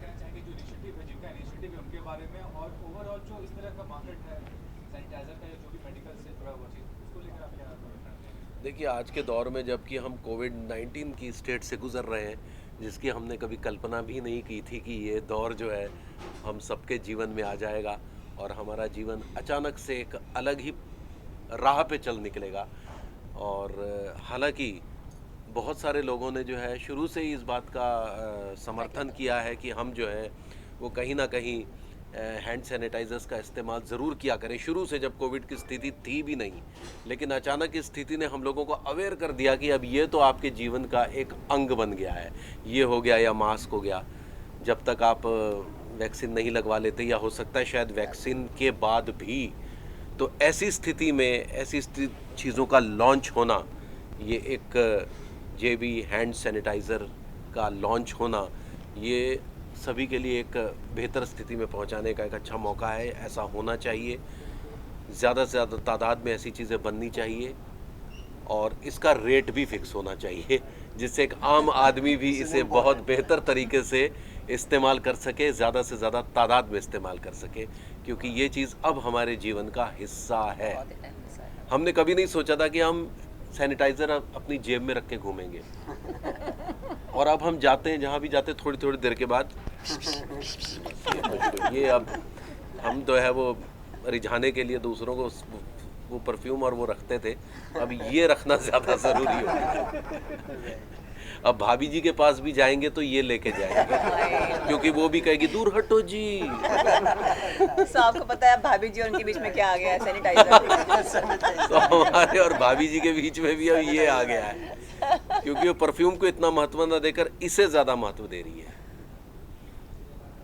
कहना चाहेंगे जो इनिशिएटिव है, जिनका इनिशिएटिव है उनके बारे में, और ओवरऑल जो इस तरह का मार्केट है सैनिटाइजर का या जो भी मेडिकल से जुड़ा हुआ चीज़, उसको लेकर आप क्या कहना चाहेंगे? देखिए, आज के दौर में जबकि हम कोविड-19 की स्टेट से गुजर रहे हैं, जिसकी हमने कभी कल्पना भी नहीं की थी कि ये दौर जो है हम सबके जीवन में आ जाएगा और हमारा जीवन अचानक से एक अलग ही राह पे चल निकलेगा। और हालांकि बहुत सारे लोगों ने जो है शुरू से ही इस बात का समर्थन किया है कि हम जो है वो कहीं ना कहीं हैंड सैनिटाइजर्स का इस्तेमाल ज़रूर किया करें। शुरू से जब कोविड की स्थिति थी भी नहीं, लेकिन अचानक इस स्थिति ने हम लोगों को अवेयर कर दिया कि अब ये तो आपके जीवन का एक अंग बन गया है। ये हो गया या मास्क हो गया, जब तक आप वैक्सीन नहीं लगवा लेते, या हो सकता है शायद वैक्सीन के बाद भी। तो ऐसी स्थिति में ऐसी चीज़ों का लॉन्च होना, ये एक जे बी हैंड सैनिटाइज़र का लॉन्च होना, ये सभी के लिए एक बेहतर स्थिति में पहुंचाने का एक अच्छा मौका है। ऐसा होना चाहिए, ज़्यादा से ज़्यादा तादाद में ऐसी चीज़ें बननी चाहिए और इसका रेट भी फिक्स होना चाहिए, जिससे एक आम आदमी भी इसे बहुत बेहतर तरीके से इस्तेमाल कर सके, ज़्यादा से ज़्यादा तादाद में इस्तेमाल कर सके, क्योंकि ये चीज़ अब हमारे जीवन का हिस्सा है। हमने कभी नहीं सोचा था कि हम सैनिटाइज़र अपनी जेब में रख के घूमेंगे, और अब हम जाते हैं जहाँ भी जाते हैं, थोड़ी थोड़ी देर के बाद ये अब हम तो है वो रिझाने के लिए दूसरों को वो परफ्यूम और वो रखते थे, अब ये रखना ज़्यादा ज़रूरी हो गया। अब भाभी जी के पास भी जाएंगे तो ये लेके जाएंगे, क्योंकि वो भी कहेगी दूर हटो जी। तो आपको पता है भाभी जी और उनके बीच में क्या आ गया है? सैनिटाइजर। तो हमारे और भाभी जी के बीच में भी अब ये आ गया है, क्योंकि वो परफ्यूम को इतना महत्व न देकर इसे ज़्यादा महत्व दे रही है।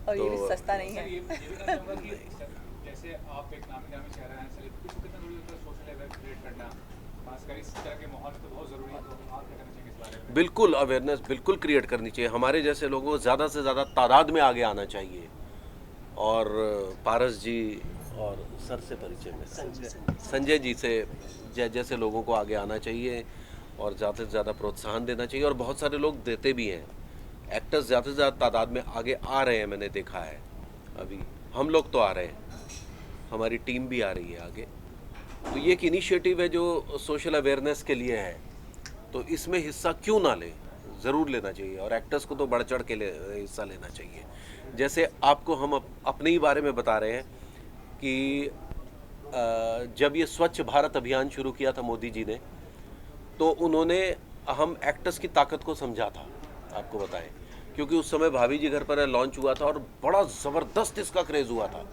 और ये भी तो सस्ता नहीं सर, है। ये भी कहना चाहूँगा कि जैसे आप एक नामी नामी चेहरा हैं, सेलिब्रिटी को कितना ज़रूरी होता है सोशल अवेयरनेस क्रिएट करना, खासकर इस तरह के माहौल में तो बहुत ज़रूरी है। तो आप क्या कहना चाहेंगे इस बारे में? बिल्कुल अवेयरनेस बिल्कुल क्रिएट करनी चाहिए। हमारे जैसे लोगों को ज़्यादा से ज़्यादा तादाद में आगे आना चाहिए। और पारस जी और सर से परिचय में संजय जी से जैसे लोगों को आगे आना चाहिए और ज़्यादा से ज़्यादा प्रोत्साहन देना चाहिए, और बहुत सारे लोग देते भी हैं। एक्टर्स ज़्यादा से ज़्यादा तादाद में आगे आ रहे हैं, मैंने देखा है। अभी हम लोग तो आ रहे हैं, हमारी टीम भी आ रही है आगे। तो ये एक इनिशिएटिव है जो सोशल अवेयरनेस के लिए है, तो इसमें हिस्सा क्यों ना लें, ज़रूर लेना चाहिए। और एक्टर्स को तो बढ़ चढ़ के हिस्सा लेना चाहिए। जैसे आपको हम अपने ही बारे में बता रहे हैं कि जब ये स्वच्छ भारत अभियान शुरू किया था मोदी जी ने, तो उन्होंने हम एक्टर्स की ताकत को समझा था, आपको बताएं, क्योंकि उस समय भाभी जी घर पर लॉन्च हुआ था और बड़ा ज़बरदस्त इसका क्रेज़ हुआ था।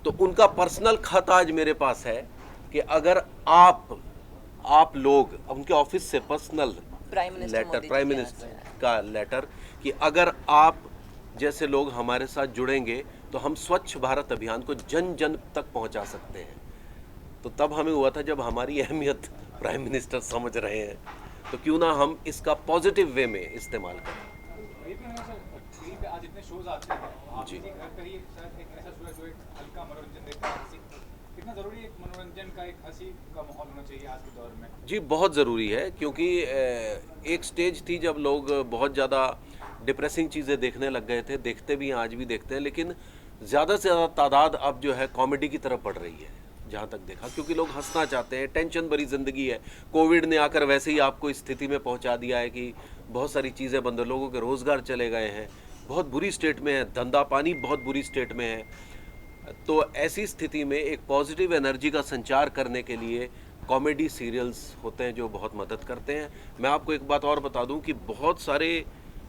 तो उनका पर्सनल खत आज मेरे पास है कि अगर आप लोग उनके ऑफिस से पर्सनल लेटर, प्राइम मिनिस्टर का लेटर, कि अगर आप जैसे लोग हमारे साथ जुड़ेंगे तो हम स्वच्छ भारत अभियान को जन जन तक पहुंचा सकते हैं। तो तब हमें हुआ था जब हमारी अहमियत प्राइम मिनिस्टर समझ रहे हैं, तो क्यों ना हम इसका पॉजिटिव वे में इस्तेमाल करें। ये भी है सर, टीवी पे आज इतने शोज आते हैं, आप जी। भी घर पर ही शायद एक ऐसा शो है जो एक हल्का मनोरंजन देता है, कितना ज़रूरी एक मनोरंजन का, एक हंसी का माहौल होना चाहिए आज के दौर में? जी, बहुत ज़रूरी है, क्योंकि एक स्टेज थी जब लोग बहुत ज़्यादा डिप्रेसिंग चीज़ें देखने लग गए थे, देखते भी हैं, आज भी देखते हैं, लेकिन ज़्यादा से ज़्यादा तादाद अब जो है कॉमेडी की तरफ बढ़ रही है, जहाँ तक देखा, क्योंकि लोग हंसना चाहते हैं। टेंशन भरी ज़िंदगी है, कोविड ने आकर वैसे ही आपको इस स्थिति में पहुँचा दिया है कि बहुत सारी चीज़ें बंद, लोगों के रोज़गार चले गए हैं, बहुत बुरी स्टेट में है, धंधा पानी बहुत बुरी स्टेट में है। तो ऐसी स्थिति में एक पॉजिटिव एनर्जी का संचार करने के लिए कॉमेडी सीरियल्स होते हैं जो बहुत मदद करते हैं। मैं आपको एक बात और बता दूं कि बहुत सारे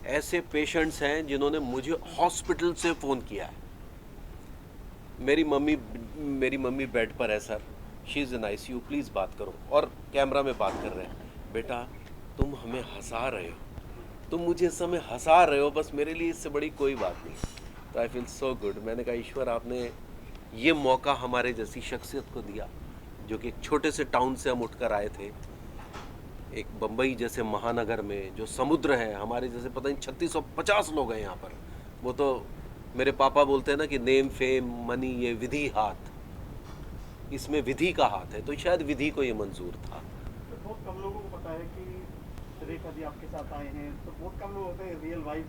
ऐसे पेशेंट्स हैं जिन्होंने मुझे हॉस्पिटल से फ़ोन किया है। मेरी मम्मी बेड पर है sir, she is in ICU, please बात करो, और कैमरा में बात कर रहे हैं, बेटा तुम हमें हंसा रहे हो, तुम मुझे इस समय हंसा रहे हो, बस मेरे लिए इससे बड़ी कोई बात नहीं। तो आई फील सो गुड। मैंने कहा ईश्वर आपने ये मौका हमारे जैसी शख्सियत को दिया, जो कि एक छोटे से टाउन से हम उठकर आए थे, एक बम्बई जैसे महानगर में जो समुद्र है, हमारे जैसे पता नहीं 3650 लोग हैं यहाँ पर। वो तो मेरे पापा बोलते हैं ना कि नेम फेम मनी ये विधि हाथ, इसमें विधि का हाथ है, तो शायद विधि को ये मंजूर था। तो बहुत कम लोगों को पता है कि रेखा जी आपके साथ आए हैं, तो बहुत कम लोग होते हैं रियल वाइफ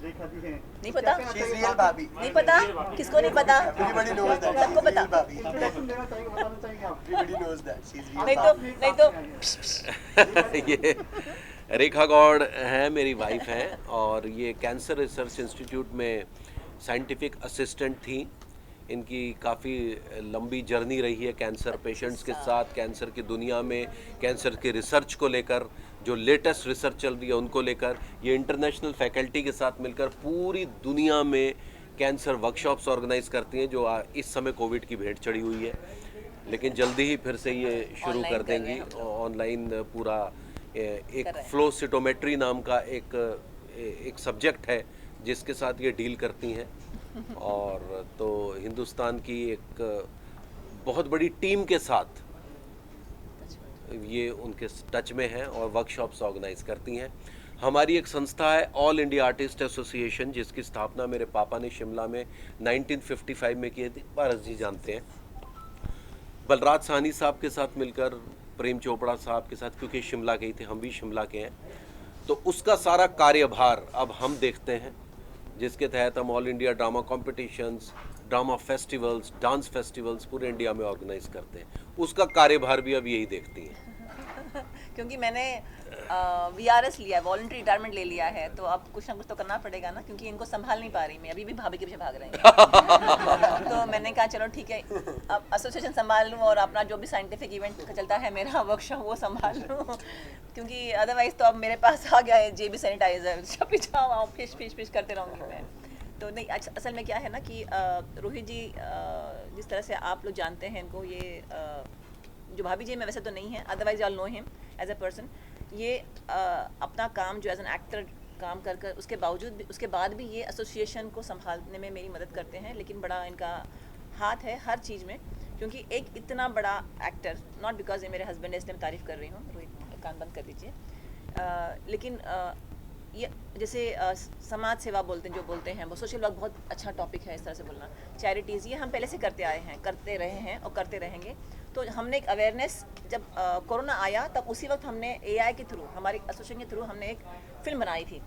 रेखा भी हैं। नहीं पता? She's real भाभी। नहीं पता? किसको नहीं पता? Everybody knows that. सबको She's पता। real भाभी। Impression देना चाहेंगे, बताना चाहेंगे आप? Everybody knows that. She's real नहीं तो ये रेखा गौड़ हैं, मेरी वाइफ हैं, और ये कैंसर रिसर्च इंस्टीट्यूट में साइंटिफिक असिस्टेंट थी। इनकी काफ़ी लंबी जर्नी रही है कैंसर पेशेंट्स के साथ, कैंसर की दुनिया में, कैंसर के रिसर्च को लेकर, जो लेटेस्ट रिसर्च चल रही है उनको लेकर। ये इंटरनेशनल फैकल्टी के साथ मिलकर पूरी दुनिया में कैंसर वर्कशॉप्स ऑर्गेनाइज करती हैं, जो इस समय कोविड की भेंट चढ़ी हुई है, लेकिन जल्दी ही फिर से ये शुरू Online कर कर रहे देंगी हैं हम ऑनलाइन पूरा। एक कर रहे हैं। फ्लो सिटोमेट्री नाम का एक सब्जेक्ट है जिसके साथ ये डील करती हैं, और तो हिंदुस्तान की एक बहुत बड़ी टीम के साथ ये उनके टच में हैं और वर्कशॉप्स ऑर्गेनाइज करती हैं। हमारी एक संस्था है ऑल इंडिया आर्टिस्ट एसोसिएशन, जिसकी स्थापना मेरे पापा ने शिमला में 1955 में की थी। पारस जी जानते हैं, बलराज साहनी साहब के साथ मिलकर, प्रेम चोपड़ा साहब के साथ, क्योंकि शिमला के ही थे, हम भी शिमला के हैं, तो उसका सारा कार्यभार अब हम देखते हैं, जिसके तहत हम all India drama competitions, drama festivals, dance festivals पूरे इंडिया में ऑर्गेनाइज करते हैं। उसका कार्यभार भी अब यही देखती हैं। क्योंकि मैंने VRS लिया है, वॉलंटरी रिटायरमेंट ले लिया है, तो अब कुछ ना कुछ तो करना पड़ेगा ना, क्योंकि इनको संभाल नहीं पा रही मैं, अभी भी भाभी के पीछे भाग रही हैं। तो मैंने कहा चलो ठीक है, अब एसोसिएशन संभाल लूँ और अपना जो भी साइंटिफिक इवेंट चलता है मेरा वर्कशॉप वो संभाल लूँ, क्योंकि अदरवाइज तो अब मेरे पास आ गया है JB सैनिटाइजर, पीछा वहाँ फिश करते रहूँगी मैं। तो नहीं, असल में क्या है ना कि रोहित जी, जिस तरह से आप लोग जानते हैं इनको, ये जो भाभी जी में वैसे तो नहीं है, otherwise all know him as a person. ये अपना काम जो एज एन एक्टर काम कर कर उसके बावजूद भी, उसके बाद भी ये एसोसिएशन को संभालने में मेरी मदद करते हैं, लेकिन बड़ा इनका हाथ है हर चीज़ में, क्योंकि एक इतना बड़ा एक्टर, नॉट बिकॉज ये मेरे हस्बैंड है इसलिए मैं तारीफ़ कर रही हूँ, रोहित कान बंद कर दीजिए, लेकिन ये जैसे समाज सेवा बोलते हैं, जो बोलते हैं वो सोशल वर्क, बहुत अच्छा टॉपिक है इस तरह से बोलना। चैरिटीज़ ये हम पहले से करते आए हैं, करते रहे हैं और करते रहेंगे। तो हमने एक अवेयरनेस, जब कोरोना आया तब उसी वक्त हमने AI के थ्रू, हमारी एसोसिएशन के थ्रू हमने एक फिल्म बनाई थी,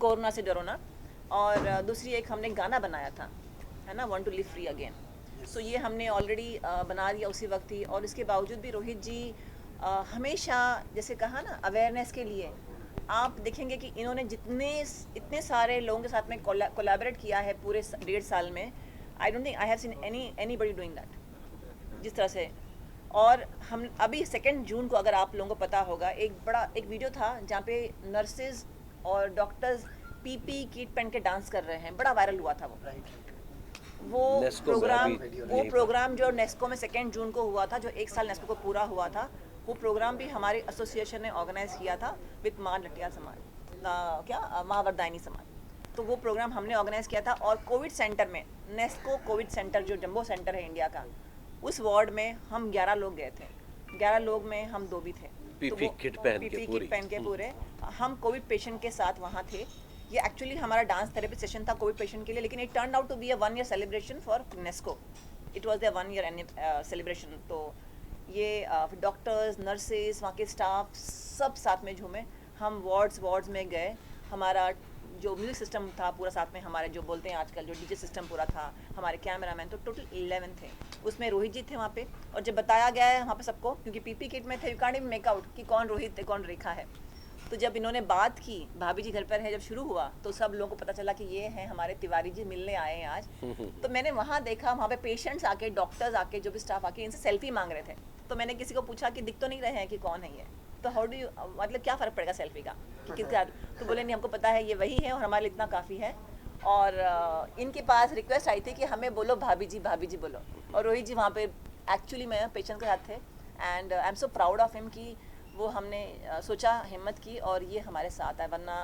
कोरोना से डरो ना, और दूसरी एक हमने गाना बनाया था, है ना, want to live free again. So ये हमने ऑलरेडी बना दिया उसी वक्त ही, और इसके बावजूद भी रोहित जी हमेशा, जैसे कहा ना, अवेयरनेस के लिए आप देखेंगे कि इन्होंने इतने सारे लोगों के साथ में कोलैबोरेट किया है पूरे 1.5 साल में। I don't think I have seen anybody doing that, जिस तरह से। और हम अभी 2 जून को, अगर आप लोगों को पता होगा, एक वीडियो था जहाँ पे नर्सेज और डॉक्टर्स PPE किट पहन के डांस कर रहे हैं, बड़ा वायरल हुआ था वो प्रोग्राम जो नेस्को में 2 जून को हुआ था, जो 1 साल नेस्को को पूरा हुआ था, वो प्रोग्राम भी हमारे एसोसिएशन ने ऑर्गेनाइज किया था विद माँ लटिया समाज, माँ वरदायनी समाज। तो वो प्रोग्राम हमने ऑर्गेनाइज किया था, और कोविड सेंटर में, नेस्को कोविड सेंटर जो जंबो सेंटर है इंडिया का, उस वार्ड में हम 11 लोग गए थे। 11 लोग में हम 2 भी थे, PPE किट पहन के पूरे हम कोविड पेशेंट के साथ वहाँ थे। ये एक्चुअली हमारा डांस थेरेपी सेशन था कोविड पेशेंट के लिए, लेकिन it turn out to be a 1 year celebration for Nesco. It was there 1 year celebration. तो ये डॉक्टर्स, नर्सेज, वहाँ के स्टाफ सब साथ में झूमे, हम वार्ड्स में गए, हमारा जो म्यूजिक सिस्टम था पूरा साथ में, हमारे जो बोलते हैं आजकल जो DJ सिस्टम पूरा था, हमारे कैमरामैन, तो टोटल 11 थे, उसमें रोहित जी थे वहाँ पे। और जब बताया गया है वहाँ पे सबको, क्योंकि PPE किट में थे, you can't even make out कि कौन रोहित है कौन रेखा है। तो जब इन्होंने बात की, भाभी जी घर पर है, जब शुरू हुआ तो सब लोगों को पता चला कि ये हैं हमारे तिवारी जी, मिलने आए हैं आज। तो मैंने वहाँ देखा, वहाँ पे पेशेंट्स आके, डॉक्टर्स आके, जो भी स्टाफ आके इनसे सेल्फी मांग रहे थे। तो मैंने किसी को पूछा कि दिख तो नहीं रहे हैं कि कौन है ये, तो हाउ डू यू, मतलब क्या फ़र्क पड़ेगा सेल्फी का कि किसका, तो बोले नहीं, हमको पता है ये वही है और हमारे लिए इतना काफ़ी है। और इनके पास रिक्वेस्ट आई थी कि हमें बोलो भाभी जी बोलो, और रोहित जी वहाँ पे एक्चुअली मैं पेशेंट के साथ थे, and I am so proud of him कि वो हमने सोचा, हिम्मत की, और ये हमारे साथ है। वरना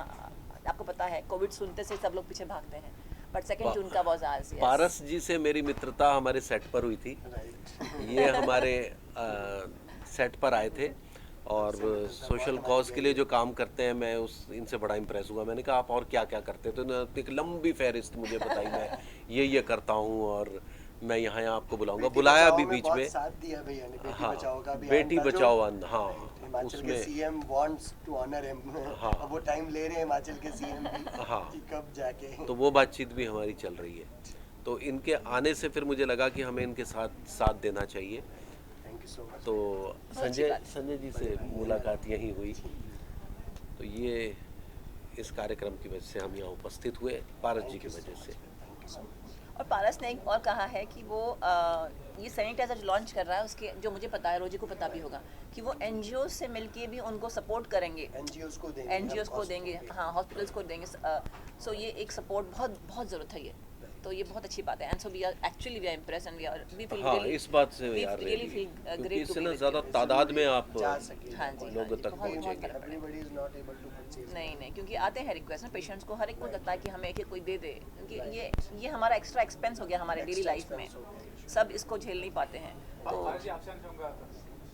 आपको पता है कोविड सुनते से सब लोग पीछे भागते हैं, बट 2 जून का वाज आज। पारस जी से मेरी मित्रता हमारे सेट पर हुई थी। ये हमारे सेट पर आए थे और सोशल कॉज के लिए जो काम करते हैं, मैं इनसे बड़ा इम्प्रेस हुआ। मैंने कहा आप और क्या क्या करते हैं, तो इन्होंने एक लंबी फहरिस्त मुझे बताई, मैं ये करता हूँ और मैं यहाँ आपको बुलाऊंगा, बेटी बुलाया बचाओ भी में बीच बहुत में। साथ दिया भैया ने, बेटी हाँ, बचाओ का अभियान बेटी का जो बचाओ हाँ, हिमाचल के उसमें CM wants to honour him. हाँ। अब वो टाइम ले रहे हैं हिमाचल के सीएम भी हाँ। कि कब जाके। तो वो बातचीत भी हमारी चल रही है। तो इनके आने से फिर मुझे लगा कि हमें इनके साथ देना चाहिए। Thank you so much. तो अच्छी बात। संजय जी से मुलाकात यहीं हुई। तो ये इस कार्यक्रम की वजह से हम यहाँ उपस्थित हुए, पारस जी की वजह से। Thank you so much. और पारस ने एक और कहा है कि वो ये सैनिटाइजर जो लॉन्च कर रहा है उसके, जो मुझे पता है, रोजी को पता भी होगा, कि वो एनजीओ से मिलके भी उनको सपोर्ट करेंगे, एनजीओस को देंगे, एनजीओस को हम देंगे, cost हाँ, हॉस्पिटल्स को देंगे। सो ये एक सपोर्ट बहुत बहुत ज़रूरत है ये, तो ये बहुत अच्छी बात है। And so we are actually we are impressed and we feel हाँ, इस बात से यार रियली फील क्योंकि ग्रेट टू इससे बी ना विद ज़्यादा यू। तादाद में आप जा सके। हाँ जी, लोगों हाँ जी, तक बहुत पहुंचेंगे। फर्क पड़ेगा। Everybody is not able to purchase. नहीं, क्योंकि आते हैं रिक्वेस्ट ना पेशेंट्स को, हर एक को लगता है कि हमें एक कोई दे दे, क्योंकि ये हमारा एक्स्ट्रा एक्सपेंस हो गया हमारे डेली लाइफ में, सब इसको झेल नहीं पाते हैं। तो पारस जी आपसे जानना चाहूँगा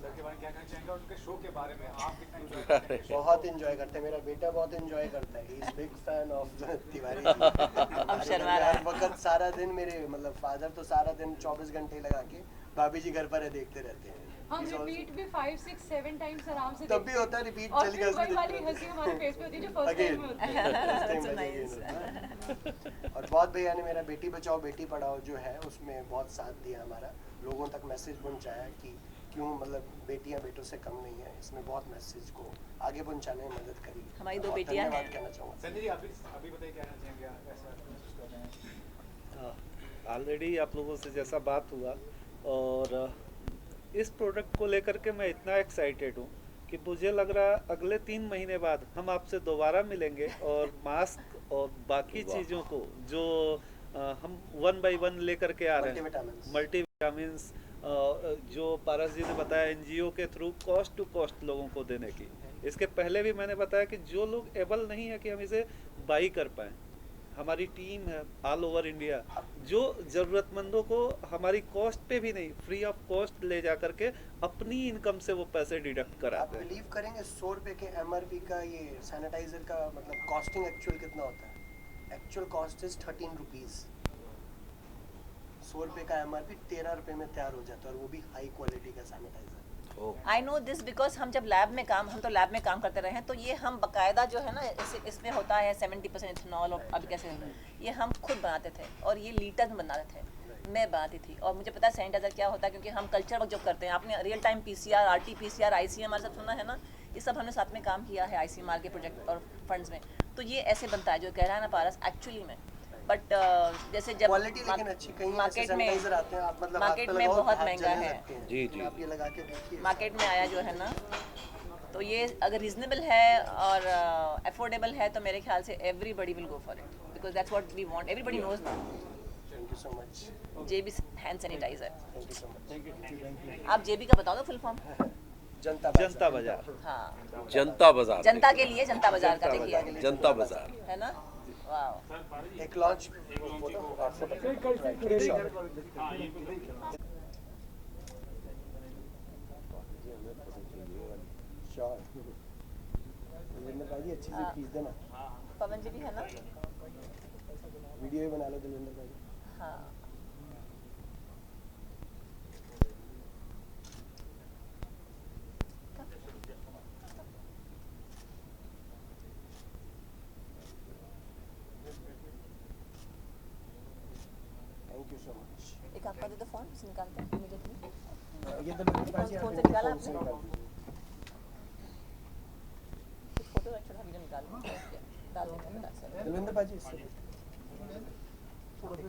सर के बारे में क्या कहना चाहेंगे, और उनके शो के बारे में आप कितना एंजॉय करते हैं? बहुत एंजॉय करते हैं, मेरा बेटा बहुत एंजॉय करता है। He is big fan of Tiwari ji. अब शर्मा रहा है। हर वक्त सारा दिन मेरे मतलब फादर तो सारा दिन 24 घंटे लगा के भाभी जी घर पर है, देखते रहते हैं। हम He's also- रिपीट भी 5 6 7 टाइम्स आराम से तब भी देखते होता है हैं। रिपीट और चल फिर गया वही वाली हंसी हमारे फेस पे होती है जो फर्स्ट टाइम में होती है। और बहुत भैया ने मेरा बेटी बचाओ बेटी पढ़ाओ जो है उसमें बहुत साथ दिया हमारा, लोगों तक मैसेज पहुंचाया कि क्यों मतलब बेटियां बेटों से कम नहीं है, इसमें बहुत मैसेज को आगे पहुंचाने में मदद करी। हमारी दो बहुत बेटियां धन्यवाद हैं। कहना चाहूँगा। संजय जी अभी बताइए क्या कहना चाहेंगे, आप कैसा महसूस कर रहे हैं? ऑलरेडी आप लोगों से जैसा बात हुआ, और इस प्रोडक्ट को लेकर के मैं इतना एक्साइटेड हूँ कि मुझे लग रहा है अगले 3 महीने बाद हम आपसे दोबारा मिलेंगे और मास्क और बाकी वाह। चीज़ों को जो हम 1 बाय 1 लेकर के आ रहे हैं, मल्टीविटामिन्स। मल्टीविटामिन्स जो पारस जी ने बताया एनजीओ के थ्रू कॉस्ट टू कॉस्ट लोगों को देने की। इसके पहले भी मैंने बताया कि जो लोग एबल नहीं है कि हम इसे बाई कर पाएँ, हमारी टीम है ऑल ओवर इंडिया जो ज़रूरतमंदों को हमारी कॉस्ट पे भी नहीं, फ्री ऑफ कॉस्ट ले जा करके अपनी इनकम से वो पैसे डिडक्ट आप कराते हैं। बिलीव करेंगे 100 रुपए के एमआरपी का ये सैनिटाइजर का मतलब कॉस्टिंग एक्चुअल कितना होता है? Actual cost is 13 rupees. 100 रुपए का एमआरपी 13 रुपए में तैयार हो जाता है, और वो भी हाई क्वालिटी का sanitiser. I know this because हम जब लैब में काम, हम तो लैब में काम करते रहे हैं, तो ये हम बकायदा जो है ना इसमें होता है 70% इथेनॉल, और अभी कैसे ये हम खुद बनाते थे, और ये लीटर में बनाते थे, मैं बनाती थी। और मुझे पता है सैनिटाइजर क्या होता है, क्योंकि हम कल्चर वर्क जो करते हैं, आपने real time PCR, RT-PCR, ICMR सब सुना है ना, ये सब हमने साथ में काम किया है ICMR के प्रोजेक्ट और फंड्स में। तो ये ऐसे बनता है जो कह रहा है ना पारस, एक्चुअली में। बट जैसे जब क्वालिटी लेकिन अच्छी, कहीं ऐसे मार्केट में सैनिटाइजर आते हैं आप मतलब मार्केट हाथ पे में लगाओ, बहुत हाथ महंगा जलने है। लगते हैं। जी, लेकिन जी। आप ये लगा के देखिए। मार्केट में आया जो है ना, तो ये अगर रीजनेबल है और अफोर्डेबल है, तो मेरे ख्याल से everybody will go for it, because that's what we want, everybody knows ना। Thank you so much. JB hand sanitiser. Thank you so much. आप जेबी का बता दो फुल फॉर्म। जनता बाजार। हाँ, जनता बाजार, जनता के लिए जनता बाजार का देखिए, जनता बाजार। है ना। वाह, एक लॉन्च श्योर। दिलविंदर भाई अच्छी से खींच देना, पवन जी भी है ना। वीडियो ही बना लो दिलविंदर भाई। हाँ, थैंक यू सो मच। एक आपका दे दो फोन, उसे निकालते हैं इमीडिएटली। ये दिलविंदर भाई फोन से आपने निकाला फोन से आपने? निकाल दिया। कुछ फोटो छोटा वीडियो निकाल लो, डाल देंगे फटाक से। दिलविंदर भाई इससे एक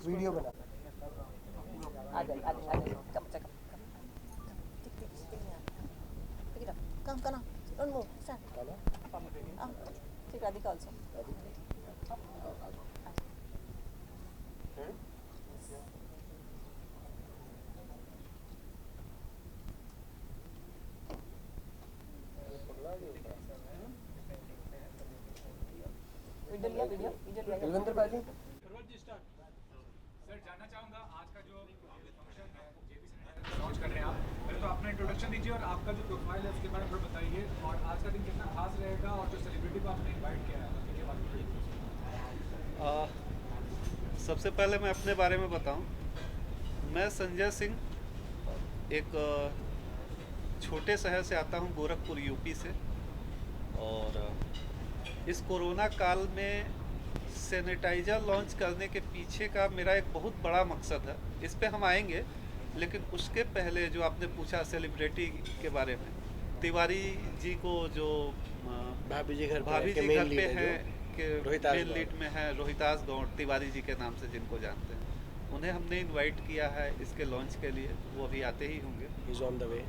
वीडियो बना। आ जाइए, आ जाइए, आ जाइए, कम से कम ठीक ठीक ठीक है, pick it up, come on, don't move, stand, take Radhika also. Video लिया दिलविंदर भाई सर जानना चाहूँगा आज का जो फंक्शन है जेबी सैनिटाइजर लॉन्च कर रहे हैं आप, पहले तो अपना इंट्रोडक्शन दीजिए और आपका जो प्रोफाइल है उसके बारे में थोड़ा बताइए, और आज का दिन कितना खास रहेगा, और जो सेलिब्रिटी को आपने इनवाइट किया है उसके बारे में बताइए। सबसे पहले मैं अपने बारे में बताऊं, मैं संजय सिंह एक छोटे शहर से आता हूँ, गोरखपुर यूपी से। और इस कोरोना काल में सैनिटाइज़र लॉन्च करने के पीछे का मेरा एक बहुत बड़ा मकसद है, इस पे हम आएंगे। लेकिन उसके पहले जो आपने पूछा सेलिब्रिटी के बारे में, तिवारी जी को जो भाभी जी घर भाभी के जी main घर पे lead है हैं जो कि रोहितास मेन गौड़। लीड में है रोहितास गौड़, तिवारी जी के नाम से जिनको जानते हैं, उन्हें हमने इनवाइट किया है इसके लॉन्च के लिए। वो अभी आते ही होंगे। He's on the way.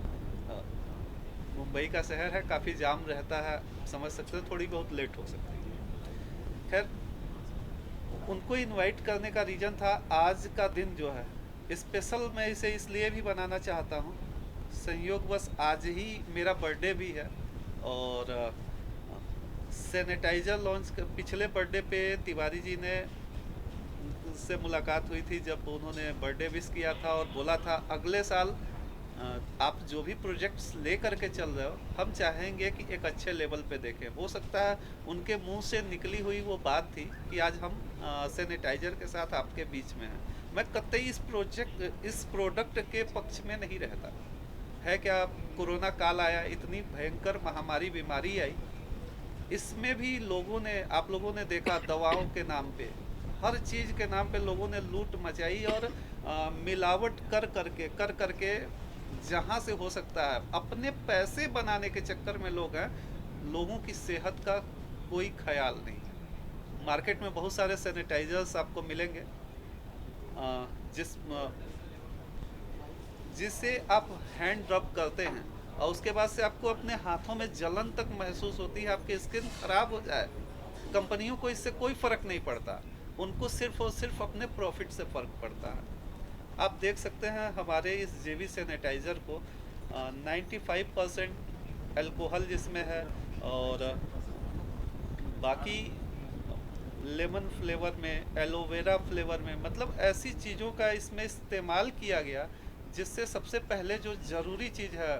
Mumbai का शहर है, काफ़ी जाम रहता है, समझ सकते हो, थोड़ी बहुत लेट हो सकती है। खैर, उनको इनवाइट करने का रीज़न था, आज का दिन जो है स्पेशल मैं इसे इसलिए भी बनाना चाहता हूँ, संयोगवश आज ही मेरा बर्थडे भी है। और सैनिटाइज़र लॉन्च पिछले बर्थडे पे तिवारी जी ने से मुलाकात हुई थी, जब उन्होंने बर्थडे विश किया था और बोला था अगले साल आप जो भी प्रोजेक्ट्स ले करके चल रहे हो, हम चाहेंगे कि एक अच्छे लेवल पे देखें। हो सकता है उनके मुंह से निकली हुई वो बात थी कि आज हम सैनिटाइज़र के साथ आपके बीच में हैं। मैं कतई इस प्रोडक्ट के पक्ष में नहीं रहता है। क्या कोरोना काल आया, इतनी भयंकर महामारी बीमारी आई, इसमें भी आप लोगों ने देखा, दवाओं के नाम पे, हर चीज़ के नाम पे लोगों ने लूट मचाई और मिलावट कर करके जहाँ से हो सकता है अपने पैसे बनाने के चक्कर में लोग हैं। लोगों की सेहत का कोई ख्याल नहीं है। मार्केट में बहुत सारे सैनिटाइजर्स आपको मिलेंगे जिससे आप हैंड रब करते हैं और उसके बाद से आपको अपने हाथों में जलन तक महसूस होती है, आपकी स्किन खराब हो जाए। कंपनियों को इससे कोई फ़र्क नहीं पड़ता, उनको सिर्फ और सिर्फ अपने प्रॉफिट से फ़र्क पड़ता है। आप देख सकते हैं हमारे इस जेवी सैनिटाइज़र को 95% अल्कोहल जिसमें है, और बाकी लेमन फ्लेवर में, एलोवेरा फ्लेवर में, मतलब ऐसी चीज़ों का इसमें इस्तेमाल किया गया जिससे सबसे पहले जो ज़रूरी चीज़ है,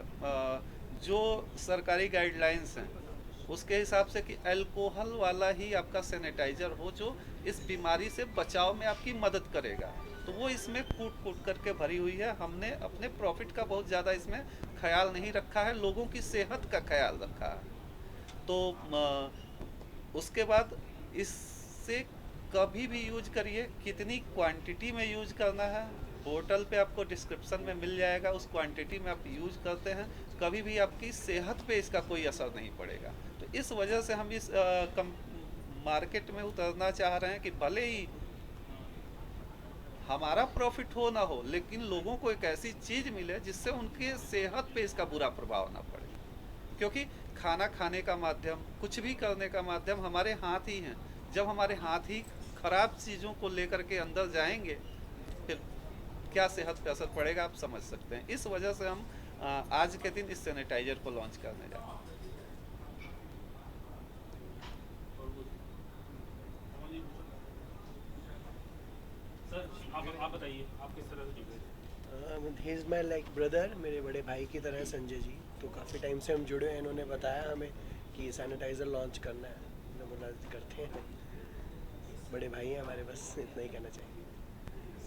जो सरकारी गाइडलाइंस हैं उसके हिसाब से, कि अल्कोहल वाला ही आपका सैनिटाइज़र हो जो इस बीमारी से बचाव में आपकी मदद करेगा। तो वो इसमें कूट करके भरी हुई है। हमने अपने प्रॉफिट का बहुत ज़्यादा इसमें ख्याल नहीं रखा है, लोगों की सेहत का ख्याल रखा है। तो उसके बाद इससे कभी भी यूज करिए, कितनी क्वांटिटी में यूज करना है बोतल पे आपको डिस्क्रिप्शन में मिल जाएगा, उस क्वांटिटी में आप यूज करते हैं, कभी भी आपकी सेहत पे इसका कोई असर नहीं पड़ेगा। तो इस वजह से हम इस मार्केट में उतरना चाह रहे हैं कि भले ही हमारा प्रॉफिट हो ना हो, लेकिन लोगों को एक ऐसी चीज़ मिले जिससे उनके सेहत पे इसका बुरा प्रभाव ना पड़े। क्योंकि खाना खाने का माध्यम, कुछ भी करने का माध्यम हमारे हाथ ही हैं। जब हमारे हाथ ही खराब चीज़ों को लेकर के अंदर जाएंगे, फिर क्या सेहत पे असर पड़ेगा आप समझ सकते हैं। इस वजह से हम आज के दिन इस सैनिटाइज़र को लॉन्च करने जा रहे हैं। आप बताइए, आप किस तरह से जुड़े? He is my like brother, मेरे बड़े भाई की तरह है संजय जी। तो काफ़ी टाइम से हम जुड़े हैं। इन्होंने बताया हमें कि सैनिटाइज़र लॉन्च करना है, हमने बोला करते हैं। बड़े भाई हैं हमारे, बस इतना ही कहना चाहिए।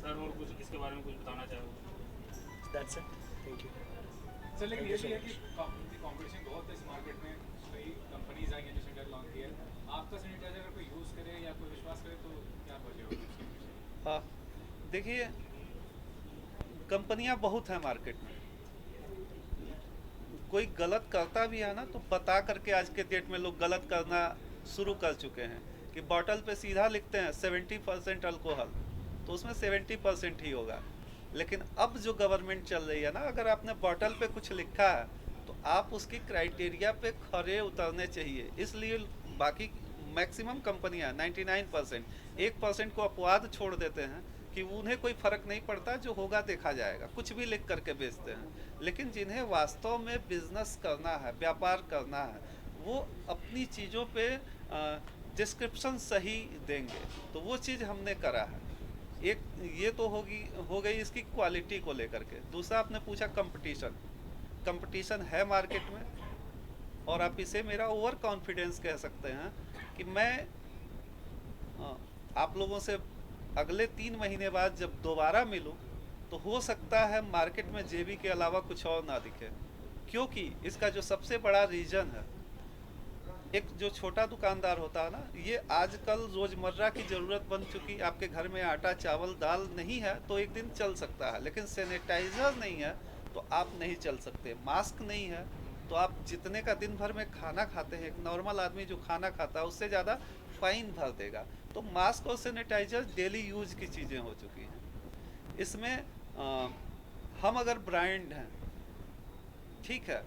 सर और कुछ इसके बारे में कुछ बताना चाहोगे? That's it, thank you. Sir लेकिन ये भी है कि कंपटीशन बहुत है इस मार्केट में, कई कंपनीज आई हैं जो सैनिटाइजर लॉन्च किया है। आपका सैनिटाइजर अगर कोई यूज़ करे या कोई विश्वास करे तो क्या वजह होगी उसके पीछे? हाँ, देखिए, कंपनियां बहुत हैं मार्केट में। कोई गलत करता भी है ना तो बता करके आज के डेट में लोग गलत करना शुरू कर चुके हैं कि बॉटल पे सीधा लिखते हैं 70% अल्कोहल, तो उसमें 70% ही होगा। लेकिन अब जो गवर्नमेंट चल रही है ना, अगर आपने बॉटल पे कुछ लिखा है तो आप उसकी क्राइटेरिया पे खरे उतरने चाहिए। इसलिए बाकी मैक्सिमम कंपनियां 99%, 1% को अपवाद छोड़ देते हैं कि उन्हें कोई फ़र्क नहीं पड़ता, जो होगा देखा जाएगा, कुछ भी लिख करके बेचते हैं। लेकिन जिन्हें वास्तव में बिजनेस करना है, व्यापार करना है, वो अपनी चीज़ों पे डिस्क्रिप्शन सही देंगे। तो वो चीज़ हमने करा है। एक ये तो हो गई इसकी क्वालिटी को लेकर के। दूसरा आपने पूछा कंपटीशन है मार्केट में, और आप इसे मेरा ओवर कॉन्फिडेंस कह सकते हैं कि मैं आप लोगों से अगले 3 महीने बाद जब दोबारा मिलूं तो हो सकता है मार्केट में जेबी के अलावा कुछ और ना दिखे, क्योंकि इसका जो सबसे बड़ा रीज़न है, एक जो छोटा दुकानदार होता है ना, ये आजकल रोज़मर्रा की ज़रूरत बन चुकी। आपके घर में आटा चावल दाल नहीं है तो एक दिन चल सकता है, लेकिन सैनिटाइज़र नहीं है तो आप नहीं चल सकते। मास्क नहीं है तो आप जितने का दिन भर में खाना खाते हैं, एक नॉर्मल आदमी जो खाना खाता है उससे ज़्यादा फाइन भर देगा। तो मास्क और सैनिटाइज़र डेली यूज की चीज़ें हो चुकी हैं। इसमें हम अगर ब्रांड हैं, ठीक है,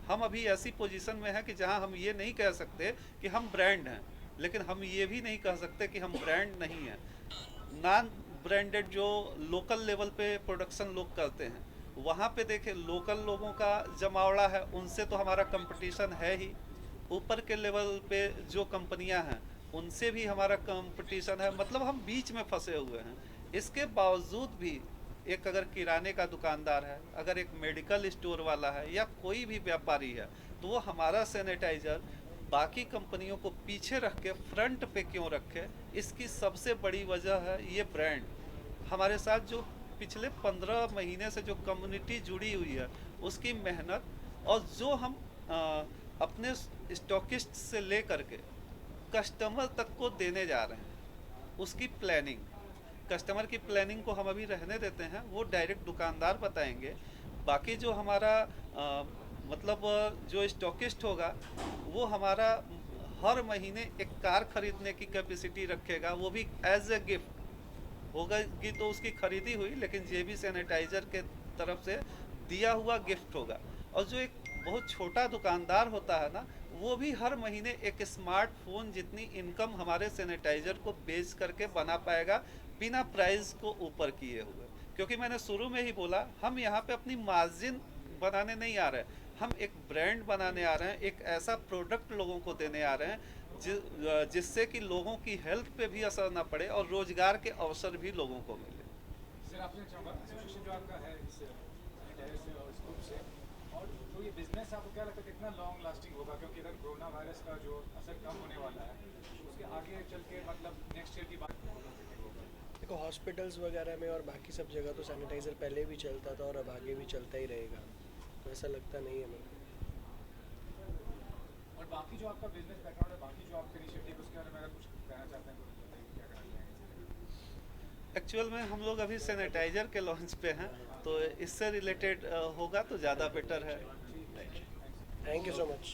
हम अभी ऐसी पोजीशन में हैं कि जहां हम ये नहीं कह सकते कि हम ब्रांड हैं, लेकिन हम ये भी नहीं कह सकते कि हम ब्रांड नहीं हैं। नॉन ब्रांडेड जो लोकल लेवल पे प्रोडक्शन लोग करते हैं, वहाँ पे देखें लोकल लोगों का जमावड़ा है, उनसे तो हमारा कंपटीशन है ही। ऊपर के लेवल पे जो कंपनियां हैं उनसे भी हमारा कंपटीशन है, मतलब हम बीच में फंसे हुए हैं। इसके बावजूद भी एक अगर किराने का दुकानदार है, अगर एक मेडिकल स्टोर वाला है या कोई भी व्यापारी है, तो वो हमारा सैनिटाइज़र बाकी कंपनियों को पीछे रख के फ्रंट पे क्यों रखे? इसकी सबसे बड़ी वजह है ये ब्रांड। हमारे साथ जो पिछले 15 महीने से जो कम्युनिटी जुड़ी हुई है, उसकी मेहनत, और जो हम अपने स्टॉकिस्ट से ले करके कस्टमर तक को देने जा रहे हैं, उसकी प्लानिंग, कस्टमर की प्लानिंग को हम अभी रहने देते हैं, वो डायरेक्ट दुकानदार बताएंगे। बाकी जो हमारा मतलब जो स्टॉकिस्ट होगा वो हमारा हर महीने एक कार खरीदने की कैपेसिटी रखेगा, वो भी एज ए गिफ्ट होगा कि तो उसकी खरीदी हुई, लेकिन जेबी सैनिटाइज़र के तरफ से दिया हुआ गिफ्ट होगा। और जो एक बहुत छोटा दुकानदार होता है ना, वो भी हर महीने एक स्मार्टफोन जितनी इनकम हमारे सैनिटाइज़र को बेच करके बना पाएगा, बिना प्राइस को ऊपर किए हुए। क्योंकि मैंने शुरू में ही बोला, हम यहाँ पे अपनी मार्जिन बनाने नहीं आ रहे हैं, हम एक ब्रांड बनाने आ रहे हैं, एक ऐसा प्रोडक्ट लोगों को देने आ रहे हैं जिससे कि लोगों की हेल्थ पे भी असर ना पड़े और रोजगार के अवसर भी लोगों को मिले। सर आपने चाहूँगा एसोसिएशन जो आपका है इस सैनिटाइजर से और इस ग्रुप से, और जो ये बिजनेस आपको क्या लगता है कितना लॉन्ग लास्टिंग होगा? क्योंकि अगर कोरोना वायरस का जो असर कम होने वाला है, उसके आगे चल के मतलब नेक्स्ट ईयर की बात देखो, हॉस्पिटल्स वगैरह में और बाकी सब जगह तो सैनिटाइज़र पहले भी चलता था और अब आगे भी चलता ही रहेगा, तो ऐसा लगता नहीं है मेरे को। और बाकी जो आपका बिजनेस बैकग्राउंड है, बाकी जो आपके इनिशिएटिव, उसके बारे में अगर कुछ कहना चाहते हैं तो बताइए, क्या करना चाहेंगे? एक्चुअल में हम लोग अभी सैनिटाइज़र के लॉन्च पे हैं, तो इससे रिलेटेड होगा तो ज़्यादा बेटर है। Thank you so much.